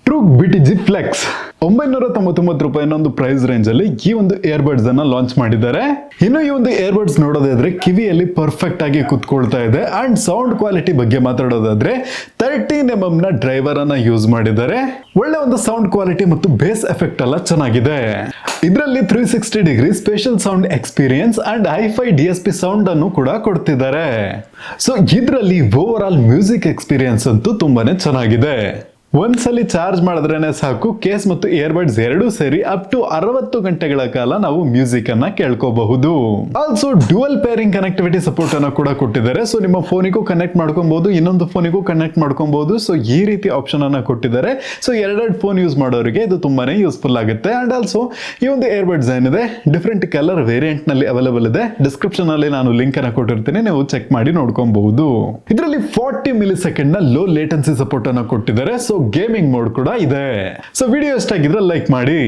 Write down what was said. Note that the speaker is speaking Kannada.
ಟ್ರೂಕ್ BTG ಫ್ಲೆಕ್ಸ್ 999 ರೂಪಾಯಿನ ಒಂದು ಪ್ರೈಸ್ ರೇಂಜ್ ಅಲ್ಲಿ ಈ ಒಂದು ಇಯರ್ಬಡ್ಸ್ ಅನ್ನ ಲಾಂಚ್ ಮಾಡಿದ್ದಾರೆ. ಇನ್ನು ಈ ಒಂದು ಇಯರ್ಬಡ್ಸ್ ನೋಡೋದಾದ್ರೆ ಕಿವಿಯಲ್ಲಿ ಪರ್ಫೆಕ್ಟ್ ಆಗಿ ಕುತ್ಕೊಳ್ತಾ ಇದೆ. ಅಂಡ್ ಸೌಂಡ್ ಕ್ವಾಲಿಟಿ ಬಗ್ಗೆ ಮಾತಾಡೋದಾದ್ರೆ 13mm ನ ಡ್ರೈವರ್ ಅನ್ನ ಯೂಸ್ ಮಾಡಿದ್ದಾರೆ. ಒಳ್ಳೆ ಒಂದು ಸೌಂಡ್ ಕ್ವಾಲಿಟಿ ಮತ್ತು ಬೇಸ್ ಎಫೆಕ್ಟ್ ಎಲ್ಲ ಚೆನ್ನಾಗಿದೆ. ಇದರಲ್ಲಿ 360 degree special sound experience and hi fi DSP sound ಅನ್ನು ಕೂಡ ಕೊಡ್ತಿದ್ದಾರೆ. ಸೊ ಇದರಲ್ಲಿ ಓವರ್ ಆಲ್ ಮ್ಯೂಸಿಕ್ ಎಕ್ಸ್ಪೀರಿಯನ್ಸ್ ಅಂತೂ ತುಂಬಾನೇ ಚೆನ್ನಾಗಿದೆ. ಒಂದ್ಸಲಿ ಚಾರ್ಜ್ ಮಾಡಿದ್ರೇನೆ ಸಾಕು, ಕೇಸ್ ಮತ್ತು ಇಯರ್ಬಡ್ಸ್ ಎರಡೂ ಸೇರಿ ಅಪ್ ಟು 60 ಗಂಟೆಗಳ ಕಾಲ ನಾವು ಮ್ಯೂಸಿಕ್ ಅನ್ನ ಕೇಳ್ಕೋಬಹುದು. Also dual pairing connectivity support ಅನ್ನ ಕೂಡ ಕೊಟ್ಟಿದ್ದಾರೆ. ಸೊ ನಿಮ್ಮ ಫೋನಿಗೂ ಕನೆಕ್ಟ್ ಮಾಡ್ಕೊಬಹುದು, ಇನ್ನೊಂದು ಫೋನಿಗೂ ಕನೆಕ್ಟ್ ಮಾಡ್ಕೊಬಹುದು. ಸೊ ಈ ರೀತಿ ಆಪ್ಷನ್ ಅನ್ನ ಕೊಟ್ಟಿದ್ದಾರೆ. ಸೊ ಎರಡೆರಡು ಫೋನ್ ಯೂಸ್ ಮಾಡೋರಿಗೆ ಇದು ತುಂಬಾನೇ ಯೂಸ್ಫುಲ್ ಆಗುತ್ತೆ. ಅಂಡ್ ಆಲ್ಸೋ ಈ ಒಂದು ಇಯರ್ಬಡ್ಸ್ ಏನಿದೆ ಡಿಫ್ರೆಂಟ್ ಕಲರ್ ವೇರಿಯಂಟ್ ನಲ್ಲಿ ಅವೈಲೇಬಲ್ ಇದೆ. ಡಿಸ್ಕ್ರಿಪ್ಷನ್ ಅಲ್ಲಿ ನಾನು ಲಿಂಕ್ ಅನ್ನ ಕೊಟ್ಟಿರ್ತೀನಿ, ನೀವು ಚೆಕ್ ಮಾಡಿ ನೋಡ್ಕೊಬಹುದು. ಇದರಲ್ಲಿ 40 ಮಿಲಿಸೆಕೆಂಡ್ ನ ಲೋ ಲೇಟೆನ್ಸಿ ಸಪೋರ್ಟ್ ಅನ್ನ ಕೊಟ್ಟಿದ್ದಾರೆ. ಸೊ ಗೇಮಿಂಗ್ ಮೋಡ್ ಕೂಡ ಇದೆ. ಸೊ ವಿಡಿಯೋ ಇಷ್ಟ ಆಗಿದ್ರೆ ಲೈಕ್ ಮಾಡಿ.